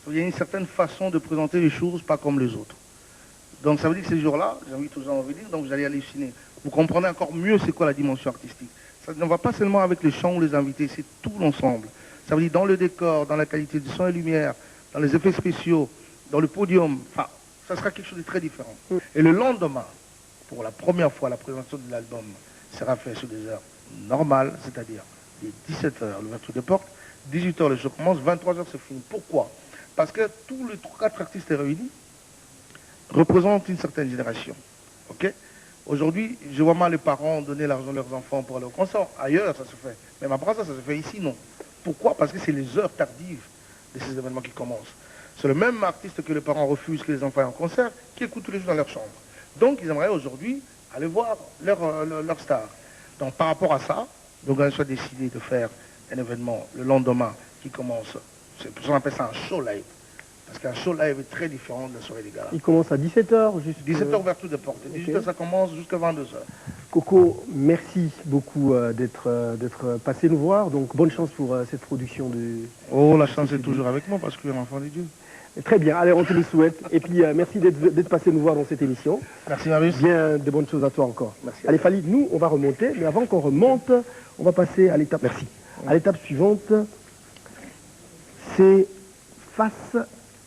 Il y a une certaine façon de présenter les choses, pas comme les autres. Donc ça veut dire que ces jours-là, j'invite aux gens à venir, donc vous allez halluciner. Vous comprenez encore mieux c'est quoi la dimension artistique. Ça ne va pas seulement avec les chants ou les invités, c'est tout l'ensemble. Ça veut dire dans le décor, dans la qualité du son et lumière, dans les effets spéciaux, dans le podium, enfin, ça sera quelque chose de très différent. Et le lendemain, pour la première fois, la présentation de l'album sera faite sur des heures normales, c'est-à-dire les 17h, l'ouverture des portes, 18h le show commence, 23h c'est fini. Pourquoi? Parce que tous les 4 artistes réunis représentent une certaine génération. Ok? Aujourd'hui, je vois mal les parents donner l'argent à leurs enfants pour aller au concert. Ailleurs, ça se fait. Même après ça, ça se fait ici, non. Pourquoi? Parce que c'est les heures tardives de ces événements qui commencent. C'est le même artiste que les parents refusent que les enfants aient un concert qui écoute tous les jours dans leur chambre. Donc, ils aimeraient aujourd'hui aller voir leur star. Donc, par rapport à ça, l'organisation a décidé de faire un événement le lendemain qui commence. C'est pour ça qu'on appelle ça un show live. Parce qu'un show live est très différent de la soirée des galas. Il commence à 17h. 17h ouverture de porte. 18h ça commence jusqu'à 22h. Coco, merci beaucoup d'être passé nous voir. Donc bonne chance pour cette production de... Oh, la chance est toujours avec moi parce que je suis un enfant de Dieu. Très bien, allez, on te le souhaite. Et puis merci d'être passé nous voir dans cette émission. Merci Marius. Bien de bonnes choses à toi encore. Merci. Allez Fali, nous on va remonter, mais avant qu'on remonte, on va passer à l'étape. Merci. À l'étape suivante, c'est face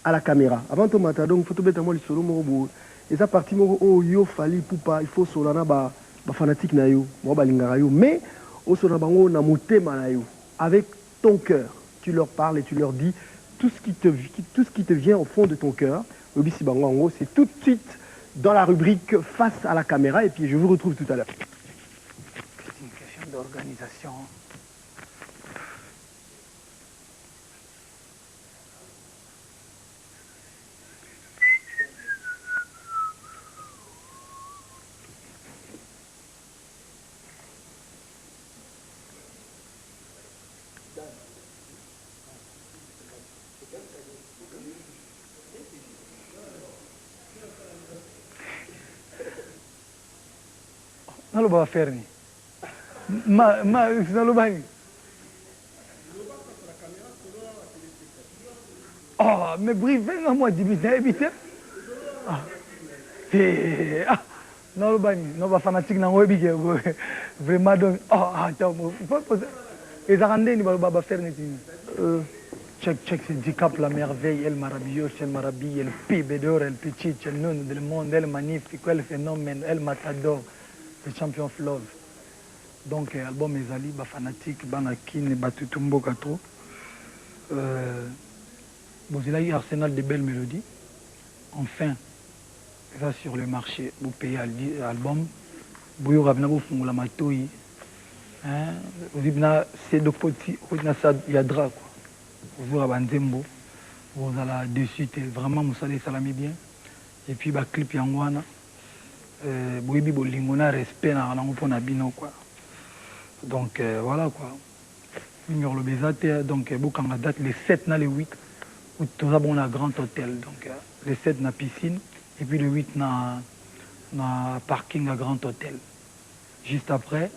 à la caméra. Avant de matin, donc faut mettre moi le solo morobo. Et ça partie moro oh yo Fali poupa, il faut solana ba fanatique na yo, moi balingara yo, mais au solana bango na motema na yo. Avec ton cœur, tu leur parles et tu leur dis tout ce qui te vient au fond de ton cœur. Obisi bango en gros, c'est tout de suite dans la rubrique face à la caméra et puis je vous retrouve tout à l'heure. C'est une question d'organisation. Naloba faire ni naloba ni oh mais briefing moi dibita ebite ah naloba ni no ba fanatique na ngobi ke vraiment donc oh attends et ça rende ni ba faire ni check c'est handicap la merveille elle maravillosa elle maraville elle pibe d'or elle petit elle non del monde elle magnifique elle phénomène elle matador le champion of love. Donc album ezali ba fanatique bana kine batutu mboka trop. Bozilaki Arsenal de belles mélodies. Enfin, ça sur le marché, vous payez l'album. Vous avez un peu de matoi. Vous avez c'est de petit, vous avez yadra quoi. Vous avez un dembo. Vous allez dessus, vraiment vous allez salami bien. Et puis ba clip yangwana. Boyebi bolingona respect na lango pona bino quoi. Donc voilà quoi. Ignore le bezate donc bokanga date les 7 na les 8 où tout ça bon la grand hôtel donc les 7 na piscine et puis le 8 na parking à grand hôtel. Juste après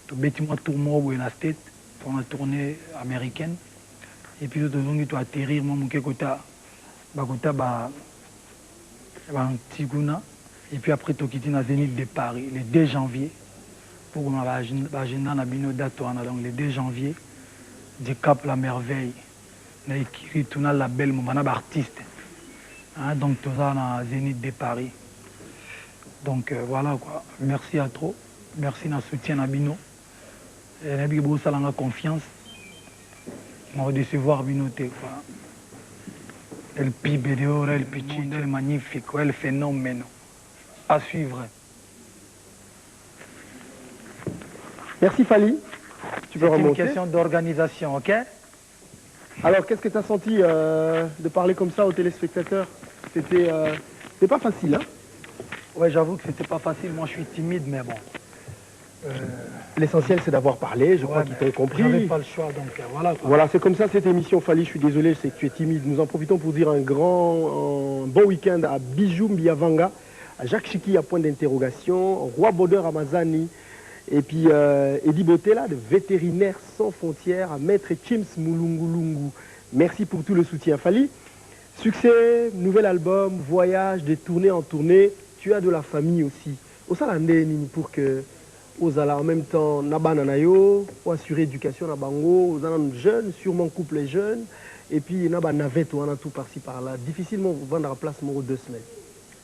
tout bêtiment tourment ou la state pour la tournée américaine et puis tout zongi to atterrir moi mon kota ba Antigona. Et puis après, tu as dans Zénith de Paris, le 2 janvier, pour l'agenda Nabino Datoana, donc le 2 janvier, du Cap La Merveille, on a écrit tout le label, on a artiste. Donc tout ça dans Zénith de Paris. Donc voilà quoi, merci à trop, merci de soutien Nabino. Et Nabino ça a confiance, on va décevoir Binoté quoi. Elle pibe dehors, elle petit, elle magnifique, elle phénomène. À suivre. Merci Fali. Tu peux remonter. C'est une question d'organisation, ok? Alors, qu'est-ce que tu as senti de parler comme ça aux téléspectateurs? C'était pas facile, hein? Ouais, j'avoue que c'était pas facile. Moi, je suis timide, mais bon. L'essentiel, c'est d'avoir parlé. Je crois qu'ils t'ont compris. J'avais pas le choix, donc voilà. Quoi. Voilà, c'est comme ça cette émission, Fali. Je suis désolé, je sais que tu es timide. Nous en profitons pour dire un bon week-end à Bijou Mbiavanga, à Jacques Chiki à point d'interrogation, Roi Baudeur à Mazani, et puis Eddie Botella, de Vétérinaires sans frontières, à Maître Chims Moulungulungu. Merci pour tout le soutien. Fali, succès, nouvel album, voyage, des tournées en tournée. Tu as de la famille aussi. Au Salandé, pour que Ozala en même temps Nabananayo, pour assurer l'éducation na bango, aux jeunes, sûrement couple jeunes, et puis Naba navette, on a tout par-ci par-là. Difficilement vendre la place pour 2 semaines.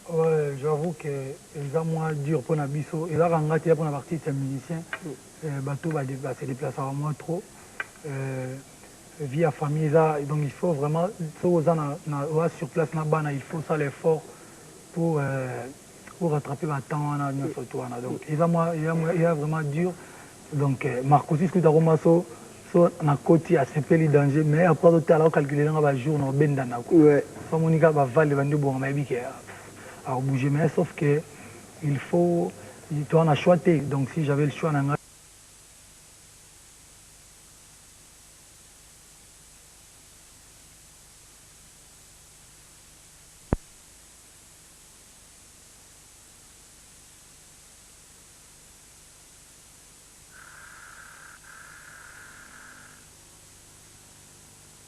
Ouais, j'avoue que les moins dur pour la biso, et là, quand pour la partie c'est musicien, bateau va se déplacer à moi trop. vie à famille, donc il faut vraiment, sur place, il faut ça l'effort pour rattraper le temps. Donc il y a vraiment dur. Donc Marco, si tu as remarqué, na côté à CPL danger, mais après tu as calculé dans le jour, on a bien dans ouais. Ça monica va valer vendu bon, mais à bouger, mais sauf que il faut, tu en as choisi. Donc si j'avais le choix,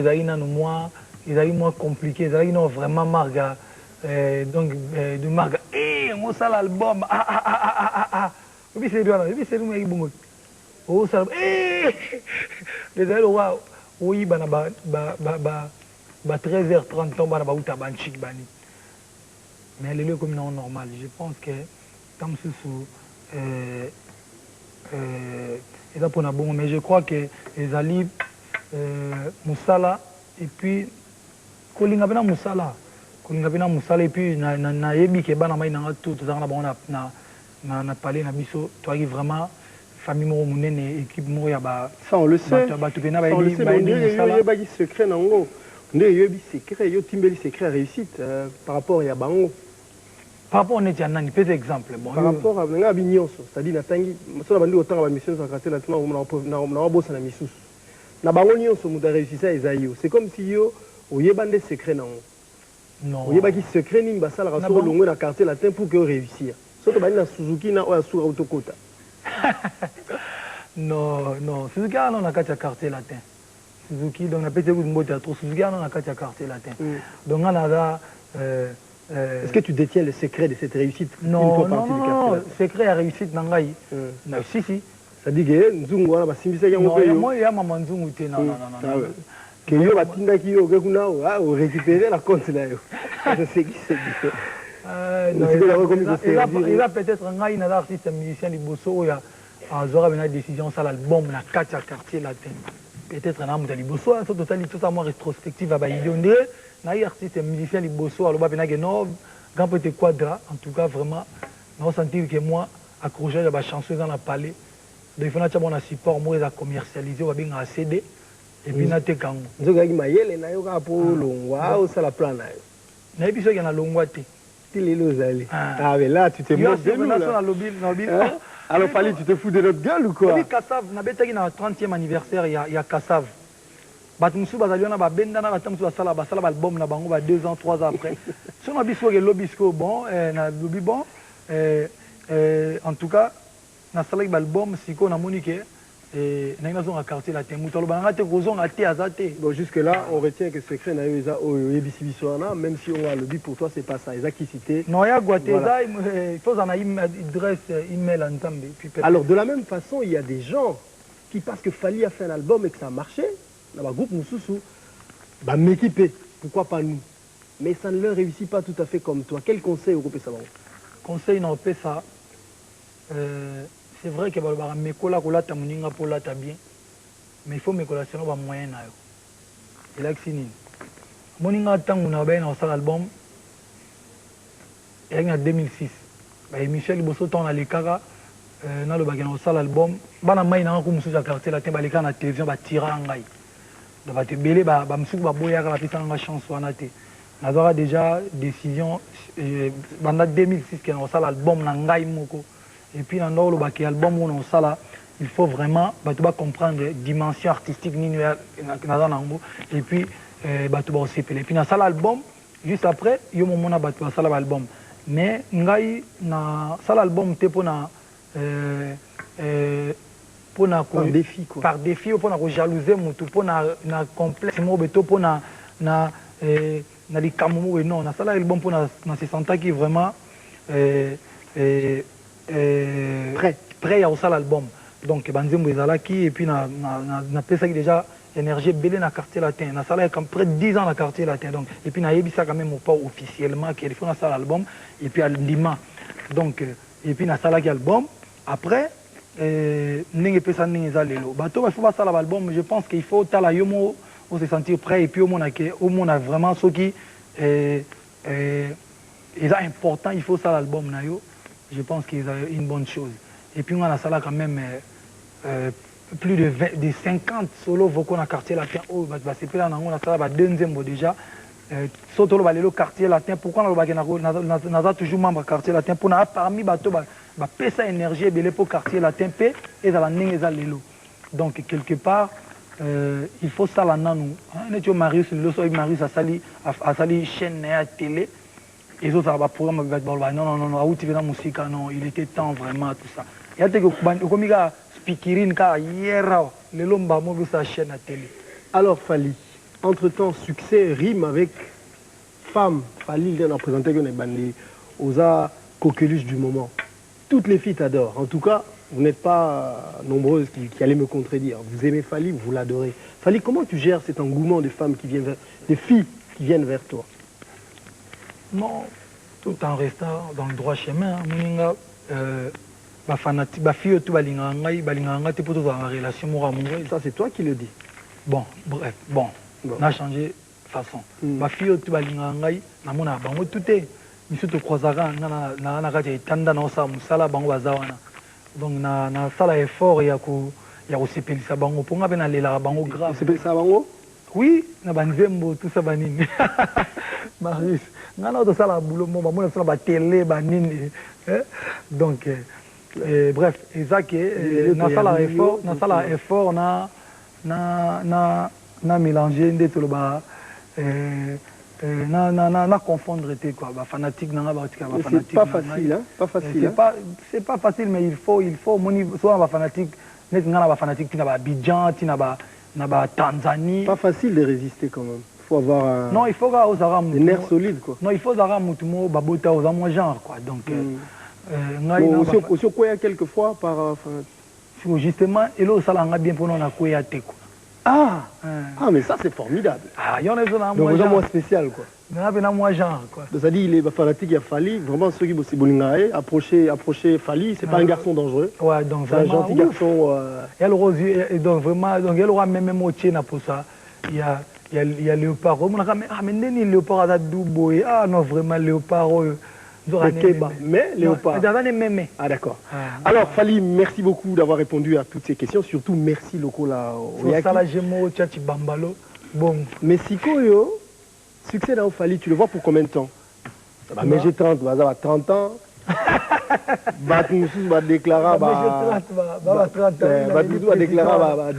ils ont moins compliqué, ils ont vraiment marga. Donc, de marga, on sait l'album, et puis c'est lui, c'est lui, oh, ça, les ailes, oui, 13h30, on va où t'as banchik bani. Mais les lieux comme non normal, je pense que, comme ce et là pour la bon, mais je crois que les alliés, Moussala, et puis, Kolingabena Moussala, et puis, na yebi ke bana mai na tout na parlé na biso, toi qui vraiment famille mo munene équipe mo ya ba ça on le sait. Ba tu Ça on le sait, mais on dirait qu'il y a des secrets nango. On dirait qu'il y a des secrets, il y a des secrets réussite par rapport à Bango. Par rapport à Netianani, peut exemple. Bon, par rapport à Nabignon, c'est-à-dire Natangi, ça va dire autant à la mission de la là, on a bossé la mission. Na bango nyonso muta réussi ça Esaïo. C'est comme si yo oyebande secret nango. Non. Oyebaki secret ni basala raso longo na quartier latin pour que réussir. Surtout bani na Suzuki na oya sura autokota. Non, non, Suzuki non na quartier latin. Suzuki donc na pété vous mbote trop Suzuki non na quartier latin. Donc on a est-ce que tu détiens le secret de cette réussite? Non, non, le secret à réussite nangai. Non, si. Ça dit que Nzungu wana basimbisa yango pe yo. Moi il y a maman Nzungu te non. Que yo batinda ki yo ke kuna o récupérer la compte là yo. C'est qui c'est dit. Il a peut-être un gars, il a artiste musicien liboso il y a azora une décision ça l'album na quartier latin. Peut-être un homme de liboso ça totalement rétrospective à baïdi on dirait na artiste musicien liboso alors ba benage no grand petit quadra en tout cas vraiment on sentir que moi accroché à ba chanson dans la palais. Donc il faut que mon support moi à commercialiser ou bien à CD et puis na te kango. Nzogaki mayele na yo ka po longwa ou ça la plan na yo. Na biso ya na longwa te. Ah mais là tu te moques de nous là. Alors Fali, tu te fous de notre gueule ou quoi? Oui, Kassav, on a bété dans le 30e anniversaire, il y a Kassav. Batumsu bazaliona ba benda na batamsu basala album na bango ba 2 ans 3 ans après. Si on a biso que lobisco bon na lobi bon en tout cas na sala album siko na monique na ina zone quartier la temuto lo banga te kozon ate azate. Bon jusque là on retient que secret na yo eza o yebisi biso na même si on a le but pour toi c'est pas ça eza qui cité. Non ya guateza il faut en adresse email ensemble puis alors de la même façon il y a des gens qui parce que Fali a fait un album et que ça a marché dans le groupe Moussousou bah m'équiper pourquoi pas nous mais ça ne leur réussit pas tout à fait comme toi. Quel conseil au groupe ça va? Conseil non fait ça c'est vrai que balobara mekola kolata muninga polata bien mais il faut mekola selon ba moyen na yo elaki nini moninga tangu na ba na osala album et en 2006 ba Michel Bosso ton na lekaka na lo ba na osala album bana mai na ko musuza quartier latin ba lekana na télévision ba tira ngai da ba te belé ba musuku ba boya ka la pisa nga chance wana te na zora déjà décision banda 2006 que na osala album na ngai moko. Et puis dans le album où on ça il faut vraiment comprendre les dimensions artistiques et puis aussi et puis dans ça l'album juste après il y a un moment où ça l'album mais ngai na ça l'album te pour na par défi pour na jalouser mutu pour na complexe mo beto pour na les kamumu non na ça l'album pour na se sentir qui vraiment prêt à faire l'album. Donc, Banzembo Ezalaki, et puis, na pesa déjà énergie belé dans le quartier latin. Na sala comme près de 10 ans dans le quartier latin. Donc, et puis, na yebisa quand même pas officiellement qu'il faut na sala album, et puis à Lima. Donc, et puis, na sala qui album. Après, n'enge pesa n'enge zalelo. Bato, il faut pas sala album, je pense qu'il faut tala yomo on se sentir prêt et puis au monde a vraiment ce qui est important, il faut ça l'album nayo. Je pense qu'ils ont une bonne chose. Et puis on a ça là quand même plus de 50 solos vocaux dans le quartier latin. Oh, c'est plus là on a ça là deuxième mot déjà. Surtout le quartier latin. Pourquoi on a toujours membre quartier latin pour nous parmi bateau pesa énergie belé pour quartier latin p et dans la ning et dans l'élo. Donc quelque part il faut ça là nous. Hein, Marius le so Marius a sali chaîne à télé. Et autres ça va programme non tu veux musique non il était temps vraiment tout ça. Il y a des comme il speakerine ka hier le lomba mo sa chaîne à télé. Alors Fally, entre-temps succès rime avec femme. Fally il a présenté que les bandits aux coqueluches du moment. Toutes les filles t'adorent. En tout cas, vous n'êtes pas nombreuses qui allaient me contredire. Vous aimez Fally, vous l'adorez. Fally, comment tu gères cet engouement des femmes qui viennent des filles qui viennent vers toi? Non, tout en restant dans le droit chemin, ça c'est toi qui le dis. Bon, bref, bon. On a changé de façon. Ma fille, tu vas l'ingangai, na mona bango tout est. Misuto croisara na kati tanda na osa musala bango bazawana. Donc na sala effort ya ko sepelisa bango ponga bena lela bango grave. Sepelisa bango? Oui, na banzembo tout ça banini. Marius, ngana to sala boulot mo mona sala ba télé banini. Donc bref, exact na sala effort na mélanger ndé to ba na confondre quoi ba fanatique na ba fanatique. C'est pas facile hein, pas facile. C'est pas facile mais il faut moni soit ba fanatique net ngana ba fanatique tina ba Abidjan tina ba Tanzanie. Pas facile de résister quand même. Il faut avoir non, il faut avoir des nerfs solides quoi. Non, il faut avoir mutumo babota aux moins genre quoi. Donc aussi quoi quelquefois par justement et là ça l'a bien pour nous na quoi te quoi. Ah, mais ça c'est formidable. Ah, il y en a moins spécial quoi. Il y en a moins genre quoi. C'est-à-dire il est fanatique, il a Fally, vraiment ceux qui bossent Bolingae, approcher Fally, c'est pas un garçon dangereux. Ouais, donc c'est un gentil garçon. Elle et donc vraiment donc elle aura même moitié na pour ça. Il y a Léopard. Mais n'est Léopard à Dubois. Ah non vraiment Léopard. Mais Léopard. Ah d'accord. Alors Fally, merci beaucoup d'avoir répondu à toutes ces questions. Surtout merci Lokola. Bon. Mais Sikoyo, succès dans Fally, tu le vois pour combien de temps? Mais j'ai 30, 30 ans. Batmoussou va déclarer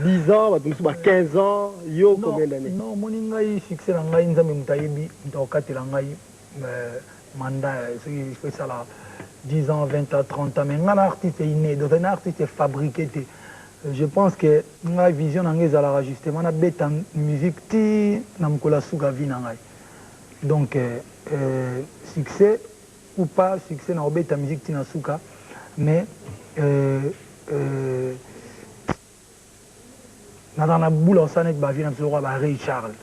10 ans, Batmoussou va 15 ans. Yo, combien d'années? Non, mon succès dans Ngai, Nzambe Moutayebi, mandat, c'est ça là, 10 ans, 20 ans, 30 ans, mais un artiste est inné, donc un artiste est fabriqué. Je pense que la vision est à la justement, on a bête en musique, donc succès ou pas, succès dans la musique, mais dans la boule, on s'en est bavé, on a Ray Charles.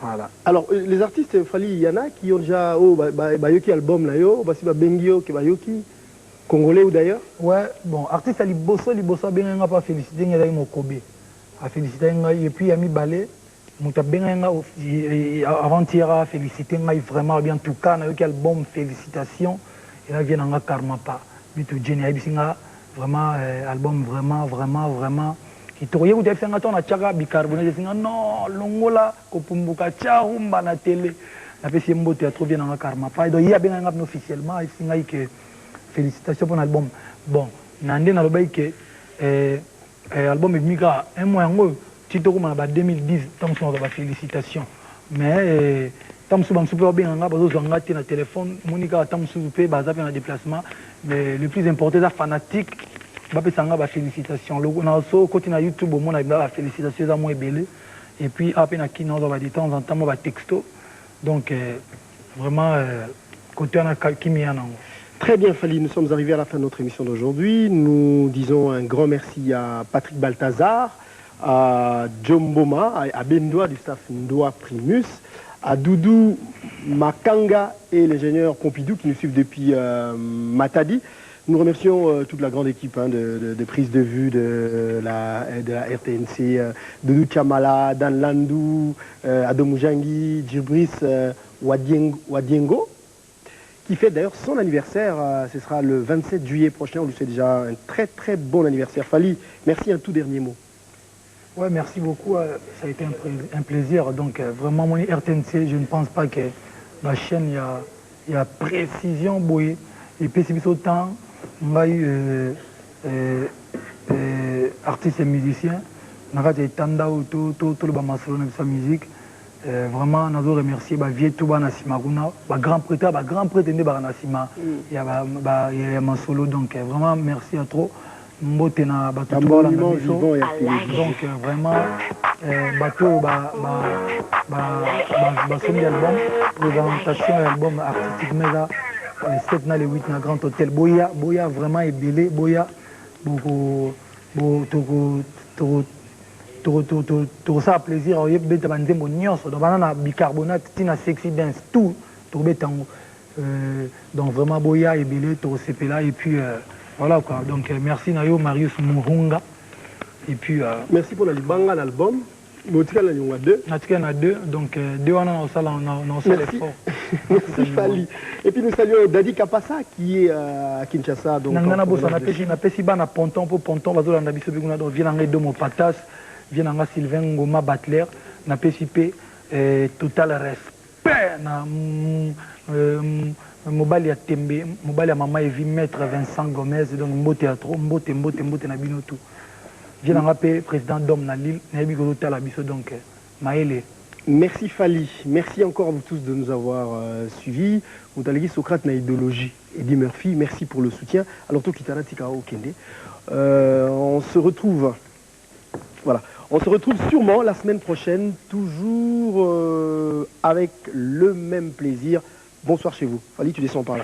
Voilà. Alors, les artistes, Fally, il y en a qui ont déjà Bayoki album, là, Bengio, Bayoki, congolais ou d'ailleurs? Ouais, bon, artiste, il bosse, bien, il n'a pas félicité, il y a eu Mokobe. A félicité, et puis il y a mis Balé, avant-hier, a félicité, vraiment bien, en tout cas, il y a eu album, félicitations, et là, il vient en Karmapa. Vraiment, album, vraiment. Il y a des gens qui ont bicarbonate, non, longola, kopumbuka, tchaoumba na télé. La PCM Bote a trouvé dans le karma. Il y a bien un officiellement, il y a félicitations pour l'album. Bon, Nandé n'a pas que l'album est migra un mois en haut, Tito comme en 2010, tant que félicitations. Mais tant que super bien, on a besoin de un téléphone, Monica, tant que super, basé sur un déplacement. Mais le plus important, c'est fanatique. Bah félicitations. On continue à YouTube, on a félicitations à moi et puis après de temps en temps on va texto. Donc vraiment côté on a Très bien Fally, nous sommes arrivés à la fin de notre émission d'aujourd'hui. Nous disons un grand merci à Patrick Balthazar, à Djomboma, à Bendoa du staff Ndoa Primus, à Doudou Makanga et l'ingénieur Pompidou qui nous suivent depuis Matadi. Nous remercions toute la grande équipe de prise de vue de la RTNC, Doudou Chamala, Dan Landou, Adom Jangi, Djibrice Wadiengo, qui fait d'ailleurs son anniversaire. Ce sera le 27 juillet prochain. On lui souhaite déjà un très très bon anniversaire. Fali, merci, un tout dernier mot. Ouais, merci beaucoup. Ça a été un plaisir. Donc vraiment, mon RTNC, je ne pense pas que la chaîne, il y a précision, boy. Et puis c'est autant, on a eu artistes et musiciens. On a eu Tanda ou tout le bamasolo de sa musique. Vraiment, on a remercié Vieux Touba Nassima, grand prêtre de Nassima. Il y a ma solo, donc vraiment merci à trop. Mbotena bateau donc vraiment bateau son album présentation album artistique mais là 7 na le 8 na grand hôtel boya vraiment est belé boya beaucoup tout ça plaisir au yeb beta banze nyonso donc banana bicarbonate tina sexy dance tout beta donc vraiment boya est belé tout là et puis voilà quoi, donc merci Nayo Marius Mouhunga. Et puis. Merci pour l'album. Mais il y en a deux. Il y en a deux, donc deux on a au salon, on a l'effort. Merci Fali. Et puis nous saluons Dadi Kapasa qui est à Kinshasa. Donc on a pesi bana ponton pour ponton, on a biso biguna donc vient en Domo Patas, vient en Sylvain Ngoma Butler, na pesi pe total respect na mobali ya tembe mobali ya mama evi maître Vincent Gomez donc mbote ya trop mbote na bino tout vient nga pe président d'homme na Lille na yebi ko tala biso donc maele. Merci Fali, merci encore à vous tous de nous avoir suivis. Vous allez dire Socrate na idéologie Eddie Murphy, merci pour le soutien. Alors tout kitana tika okende. On se retrouve sûrement la semaine prochaine, toujours avec le même plaisir. Bonsoir chez vous. Fali, tu descends par là.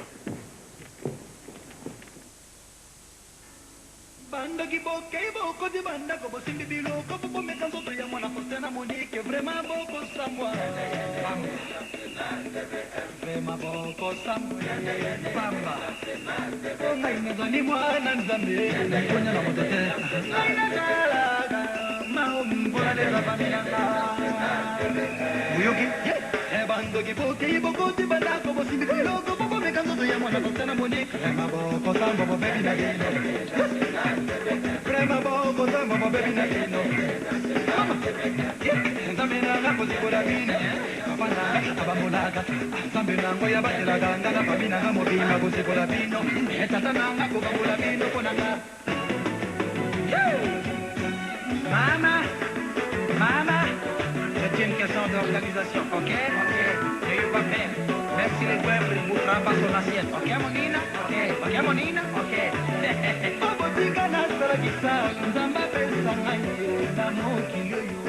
Mama, c'est une question d'organisation, ok? Merci les peuples, vous frappez son assiette, ok monina? Ok monina? Ok. Obotika na salakisa, nzamba pesa ngai, na mokili yo.